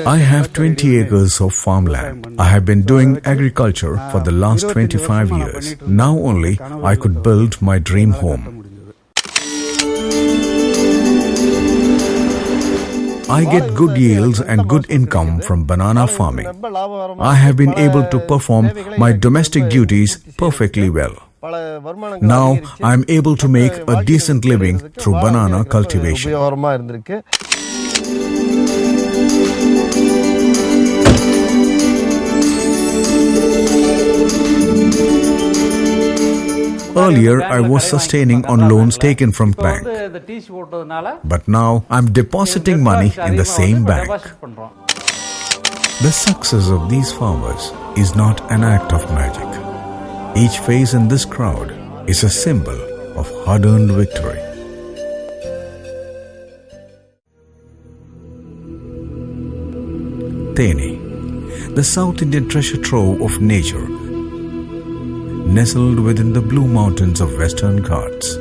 I have 20 acres of farmland. I have been doing agriculture for the last 25 years. Now only I could build my dream home. I get good yields and good income from banana farming. I have been able to perform my domestic duties perfectly well. Now I am able to make a decent living through banana cultivation. Earlier, I was sustaining on loans taken from bank. But now, I'm depositing money in the same bank. The success of these farmers is not an act of magic. Each face in this crowd is a symbol of hard-earned victory. Theni, the South Indian treasure trove of nature, nestled within the blue mountains of Western Ghats.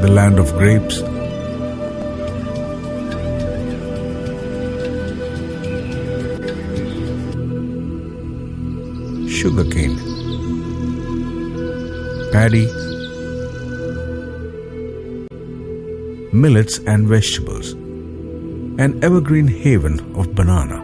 The land of grapes, sugarcane, paddy, millets and vegetables, an evergreen haven of banana.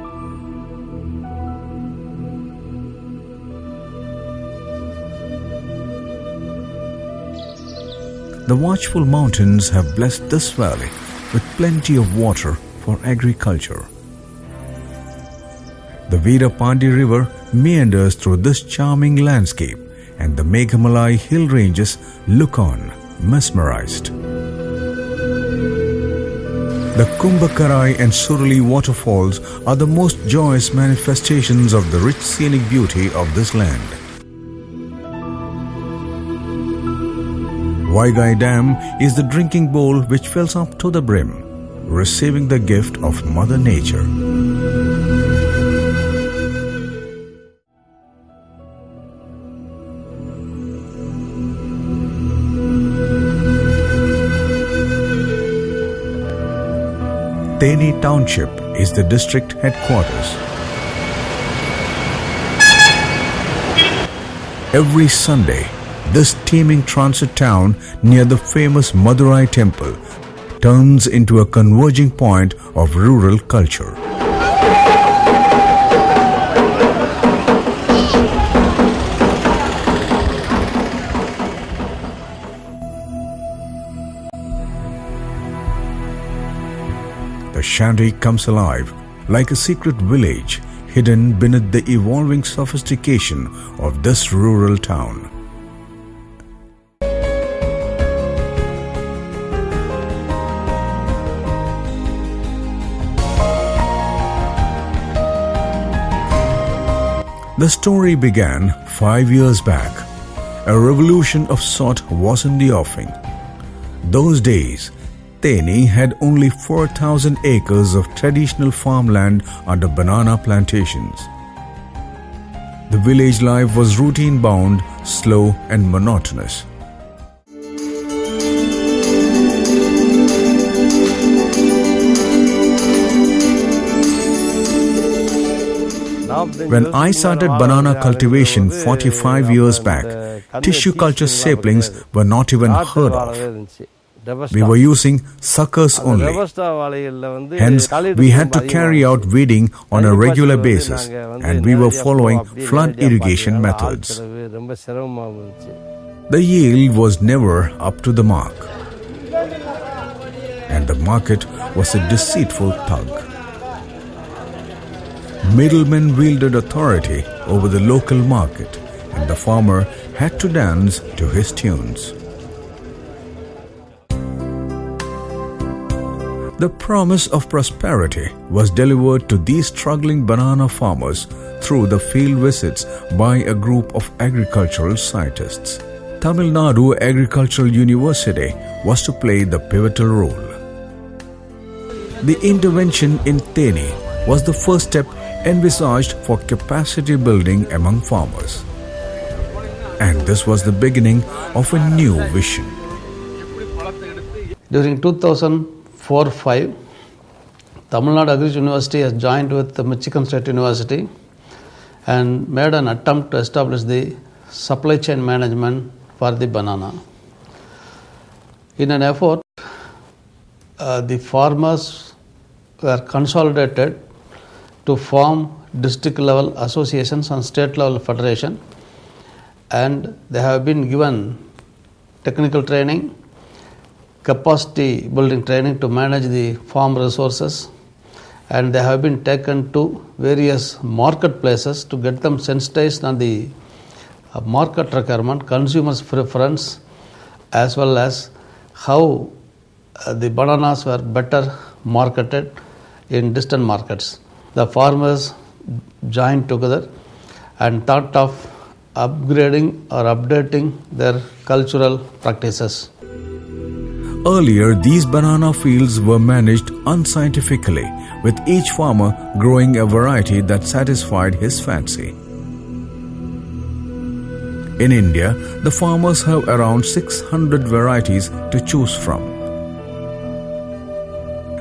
The watchful mountains have blessed this valley with plenty of water for agriculture. The Veerapandi River meanders through this charming landscape, and the Meghamalai hill ranges look on, mesmerized. The Coimbatore and Surali waterfalls are the most joyous manifestations of the rich scenic beauty of this land. Vaigai Dam is the drinking bowl which fills up to the brim, receiving the gift of Mother Nature. Theni Township is the district headquarters. Every Sunday, this teeming transit town near the famous Madurai temple turns into a converging point of rural culture. The shanty comes alive like a secret village hidden beneath the evolving sophistication of this rural town. The story began 5 years back. A revolution of sort was in the offing. Those days, Theni had only 4,000 acres of traditional farmland under banana plantations. The village life was routine-bound, slow and monotonous. When I started banana cultivation 45 years back, tissue culture saplings were not even heard of. We were using suckers only. Hence, we had to carry out weeding on a regular basis, and we were following flood irrigation methods. The yield was never up to the mark, and the market was a deceitful thug. Middlemen wielded authority over the local market, and the farmer had to dance to his tunes. The promise of prosperity was delivered to these struggling banana farmers through the field visits by a group of agricultural scientists. Tamil Nadu Agricultural University was to play the pivotal role. The intervention in Theni was the first step envisaged for capacity building among farmers. And this was the beginning of a new vision. During 2004-05, Tamil Nadu Agriculture University has joined with the Michigan State University and made an attempt to establish the supply chain management for the banana. In an effort, the farmers were consolidated to form district level associations and state level federation, and they have been given technical training, capacity building training to manage the farm resources, and they have been taken to various marketplaces to get them sensitized on the market requirement, consumers' preference, as well as how the bananas were better marketed in distant markets. The farmers joined together and thought of upgrading or updating their cultural practices. Earlier, these banana fields were managed unscientifically, with each farmer growing a variety that satisfied his fancy. In India, the farmers have around 600 varieties to choose from.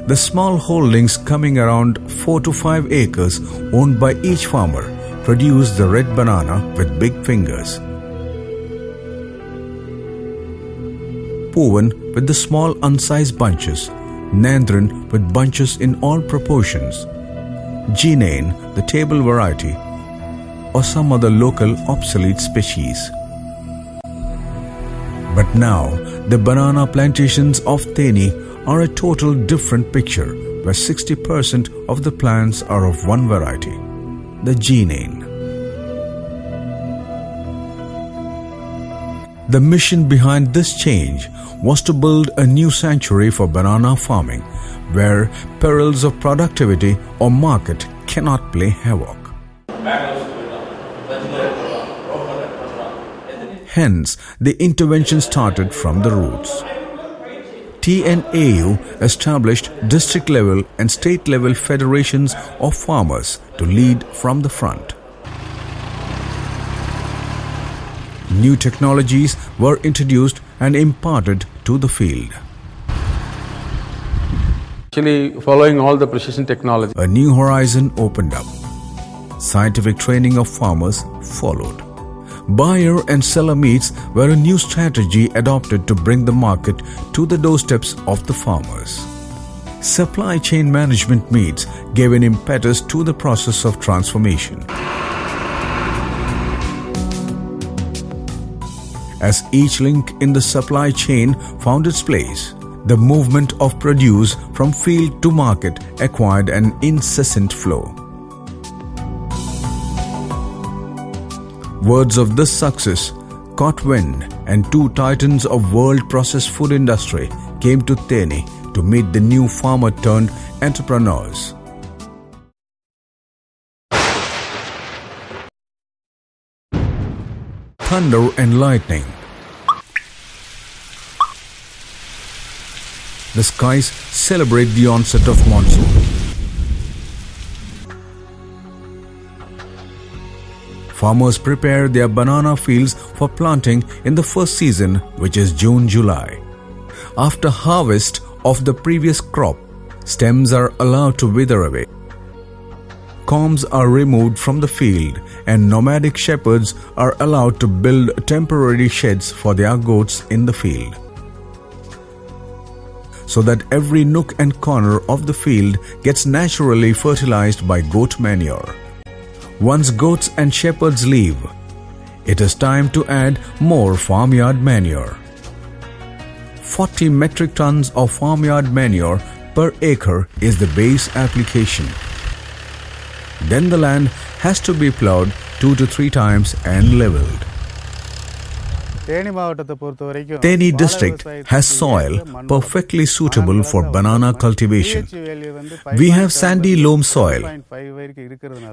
The small holdings coming around 4 to 5 acres owned by each farmer produce the red banana with big fingers. Povan with the small unsized bunches, Nandran with bunches in all proportions, Ginane the table variety, or some other local obsolete species. But now, the banana plantations of TNAU are a total different picture, where 60% of the plants are of one variety, the Ginane. The mission behind this change was to build a new sanctuary for banana farming, where perils of productivity or market cannot play havoc. Hence, the intervention started from the roots. TNAU established district-level and state-level federations of farmers to lead from the front. New technologies were introduced and imparted to the field. Actually, following all the precision technology, A new horizon opened up. Scientific training of farmers followed. Buyer and seller meets were a new strategy adopted to bring the market to the doorsteps of the farmers. Supply chain management meets gave an impetus to the process of transformation. As each link in the supply chain found its place, the movement of produce from field to market acquired an incessant flow. Words of this success caught wind, and two titans of world processed food industry came to TNAU to meet the new farmer-turned-entrepreneurs. Thunder and lightning. The skies celebrate the onset of monsoon. Farmers prepare their banana fields for planting in the first season, which is June-July. After harvest of the previous crop, stems are allowed to wither away. Combs are removed from the field, and nomadic shepherds are allowed to build temporary sheds for their goats in the field, so that every nook and corner of the field gets naturally fertilized by goat manure. Once goats and shepherds leave, it is time to add more farmyard manure. 40 metric tons of farmyard manure per acre is the base application. Then the land has to be plowed 2 to 3 times and leveled. TNAU district has soil perfectly suitable for banana cultivation. We have sandy loam soil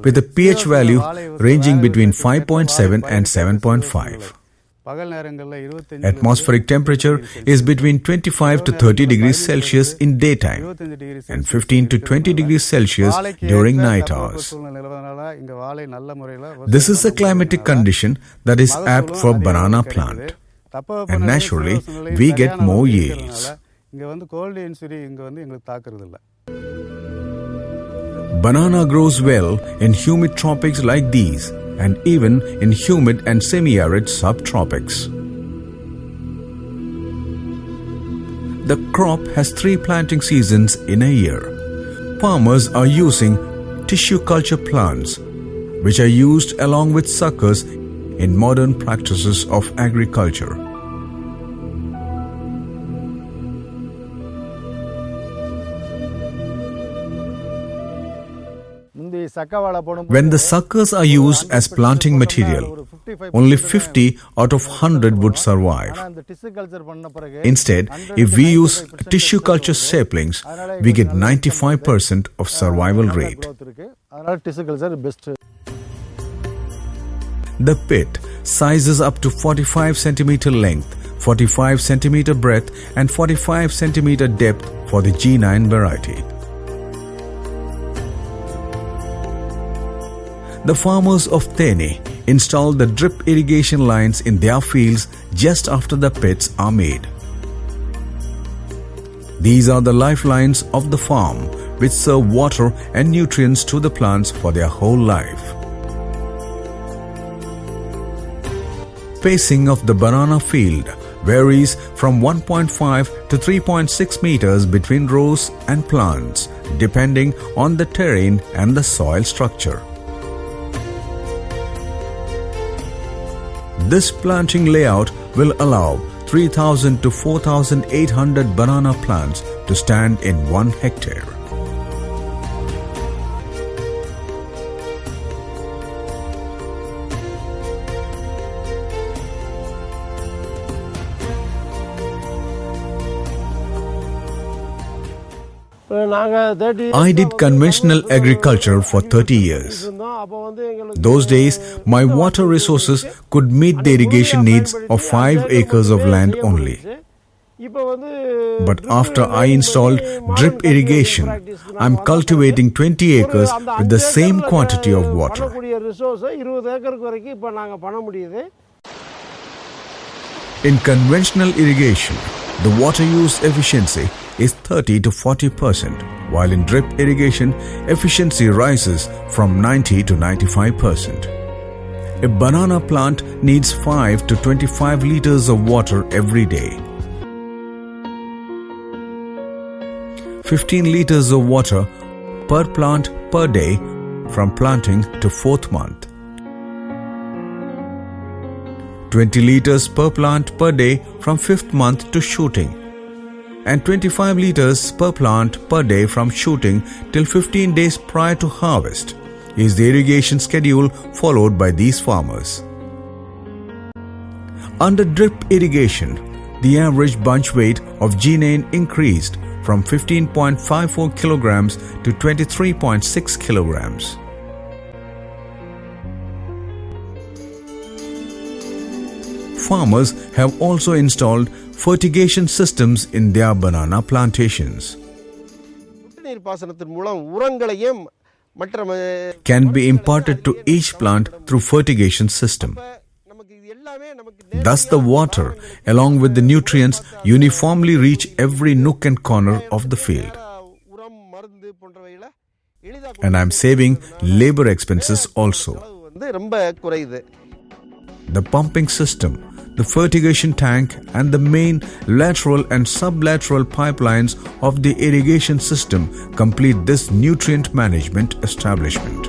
with a pH value ranging between 5.7 and 7.5. Atmospheric temperature is between 25 to 30 degrees Celsius in daytime and 15 to 20 degrees Celsius during night hours. This is a climatic condition that is apt for banana plant, and naturally we get more yields. Banana grows well in humid tropics like these, and even in humid and semi-arid subtropics. The crop has 3 planting seasons in a year. Farmers are using tissue culture plants, which are used along with suckers in modern practices of agriculture. When the suckers are used as planting material, only 50 out of 100 would survive. Instead, if we use tissue culture saplings, we get 95% of survival rate. The pit sizes up to 45 cm length, 45 cm breadth and 45 cm depth for the G9 variety. The farmers of TNAU install the drip irrigation lines in their fields just after the pits are made. These are the lifelines of the farm, which serve water and nutrients to the plants for their whole life. Spacing of the banana field varies from 1.5 to 3.6 meters between rows and plants, depending on the terrain and the soil structure. This planting layout will allow 3,000 to 4,800 banana plants to stand in 1 hectare. I did conventional agriculture for 30 years. Those days, my water resources could meet the irrigation needs of 5 acres of land only. But after I installed drip irrigation, I am cultivating 20 acres with the same quantity of water. In conventional irrigation, the water use efficiency is 30 to 40%, while in drip irrigation, efficiency rises from 90 to 95%. A banana plant needs 5 to 25 liters of water every day. 15 liters of water per plant per day from planting to 4th month. 20 liters per plant per day from 5th month to shooting, and 25 liters per plant per day from shooting till 15 days prior to harvest is the irrigation schedule followed by these farmers. Under drip irrigation, the average bunch weight of G9 increased from 15.54 kilograms to 23.6 kilograms. Farmers have also installed fertigation systems in their banana plantations. Can be imparted to each plant through fertigation system. Thus the water, along with the nutrients, uniformly reach every nook and corner of the field. And I am saving labor expenses also. The pumping system, the fertigation tank and the main lateral and sublateral pipelines of the irrigation system complete this nutrient management establishment.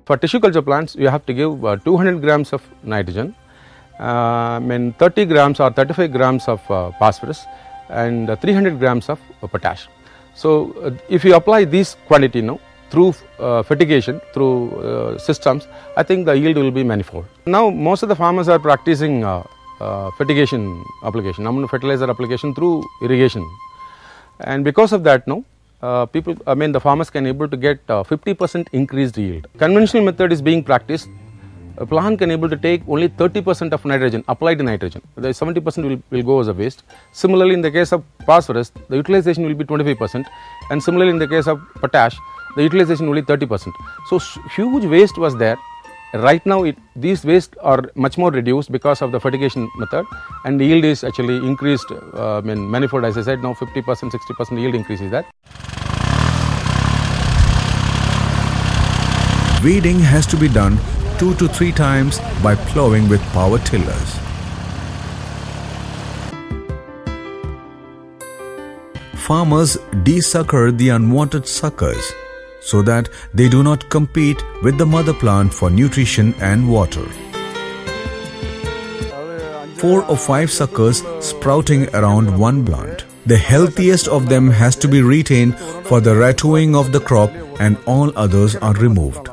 For tissue culture plants, you have to give 200 grams of nitrogen, 30 grams or 35 grams of phosphorus and 300 grams of potash. So, if you apply this quantity now through fertigation, through systems, I think the yield will be manifold. Now, most of the farmers are practicing fertigation application, fertilizer application through irrigation, and because of that, now the farmers can able to get 50% increased yield. Conventional method is being practiced. A plant can able to take only 30% of nitrogen, applied nitrogen. The 70% will go as a waste. Similarly, in the case of phosphorus, the utilization will be 25%, and similarly in the case of potash, the utilization will be 30%. So huge waste was there. Right now, these waste are much more reduced because of the fertigation method, and the yield is actually increased. Manifold, as I said, now 50%, 60% yield increase is that. Weeding has to be done 2 to 3 times by plowing with power tillers. Farmers desucker the unwanted suckers so that they do not compete with the mother plant for nutrition and water. 4 or 5 suckers sprouting around one plant. The healthiest of them has to be retained for the rattoing of the crop, and all others are removed.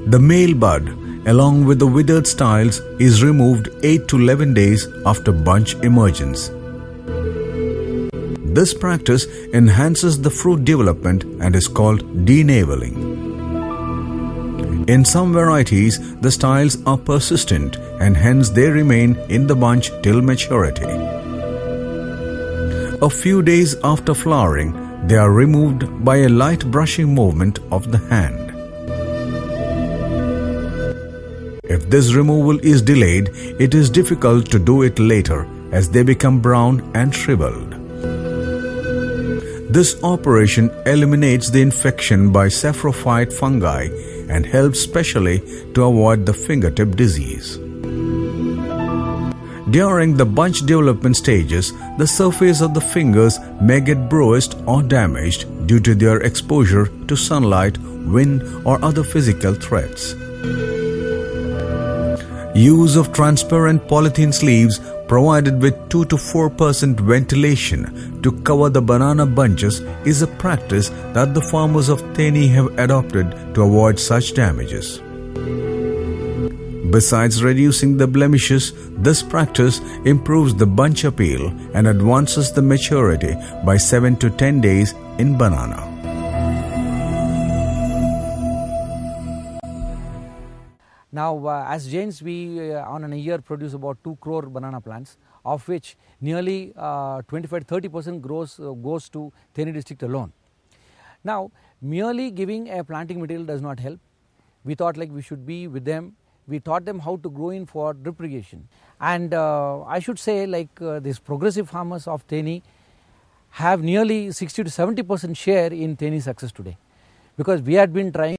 The male bud, along with the withered styles, is removed 8 to 11 days after bunch emergence. This practice enhances the fruit development and is called denabling. In some varieties, the styles are persistent and hence they remain in the bunch till maturity. A few days after flowering, they are removed by a light brushing movement of the hand. If this removal is delayed, it is difficult to do it later as they become brown and shriveled. This operation eliminates the infection by saprophyte fungi and helps specially to avoid the fingertip disease. During the bunch development stages, the surface of the fingers may get bruised or damaged due to their exposure to sunlight, wind, or other physical threats. Use of transparent polythene sleeves provided with 2 to 4% ventilation to cover the banana bunches is a practice that the farmers of TNAU have adopted to avoid such damages. Besides reducing the blemishes, this practice improves the bunch appeal and advances the maturity by 7 to 10 days in banana. Now, as Jains, we on a year produce about 2 crore banana plants, of which nearly 25-30% goes to TNAU district alone. Now, merely giving a planting material does not help. We thought like we should be with them. We taught them how to grow in for drip irrigation. And I should say like these progressive farmers of TNAU have nearly 60 to 70% share in TNAU success today, because we had been trying